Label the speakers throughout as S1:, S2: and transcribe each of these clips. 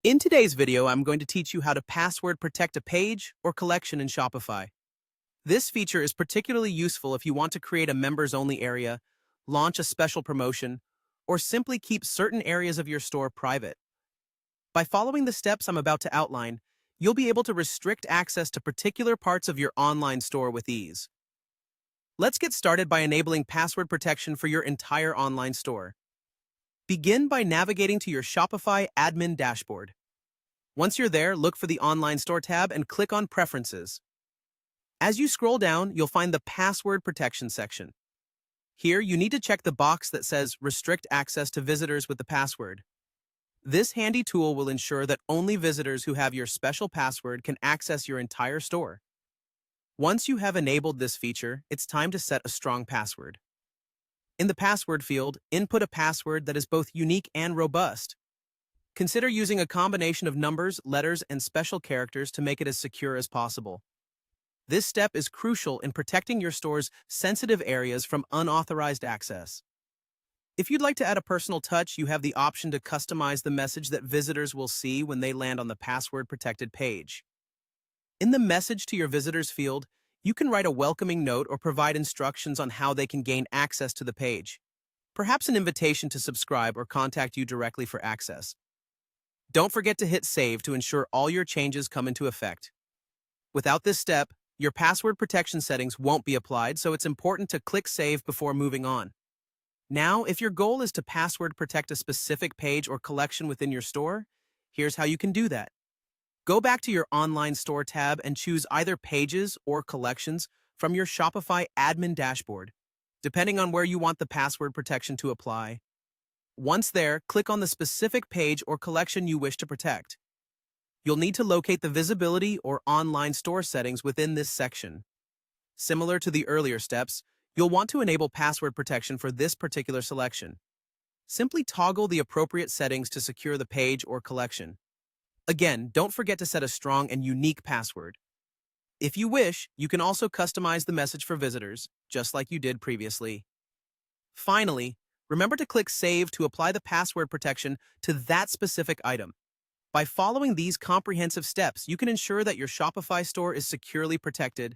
S1: In today's video, I'm going to teach you how to password protect a page or collection in Shopify. This feature is particularly useful if you want to create a members-only area, launch a special promotion, or simply keep certain areas of your store private. By following the steps I'm about to outline, you'll be able to restrict access to particular parts of your online store with ease. Let's get started by enabling password protection for your entire online store. Begin by navigating to your Shopify admin dashboard. Once you're there, look for the Online Store tab and click on Preferences. As you scroll down, you'll find the Password Protection section. Here, you need to check the box that says Restrict Access to Visitors with the Password. This handy tool will ensure that only visitors who have your special password can access your entire store. Once you have enabled this feature, it's time to set a strong password. In the password field, input a password that is both unique and robust. Consider using a combination of numbers, letters, and special characters to make it as secure as possible. This step is crucial in protecting your store's sensitive areas from unauthorized access. If you'd like to add a personal touch, you have the option to customize the message that visitors will see when they land on the password-protected page. In the Message to your visitors field, you can write a welcoming note or provide instructions on how they can gain access to the page. Perhaps an invitation to subscribe or contact you directly for access. Don't forget to hit Save to ensure all your changes come into effect. Without this step, your password protection settings won't be applied, so it's important to click Save before moving on. Now, if your goal is to password protect a specific page or collection within your store, here's how you can do that. Go back to your Online Store tab and choose either Pages or Collections from your Shopify admin dashboard, depending on where you want the password protection to apply. Once there, click on the specific page or collection you wish to protect. You'll need to locate the visibility or online store settings within this section. Similar to the earlier steps, you'll want to enable password protection for this particular selection. Simply toggle the appropriate settings to secure the page or collection. Again, don't forget to set a strong and unique password. If you wish, you can also customize the message for visitors, just like you did previously. Finally, remember to click Save to apply the password protection to that specific item. By following these comprehensive steps, you can ensure that your Shopify store is securely protected,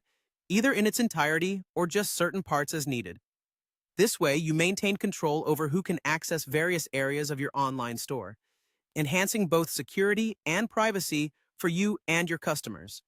S1: either in its entirety or just certain parts as needed. This way, you maintain control over who can access various areas of your online store, enhancing both security and privacy for you and your customers.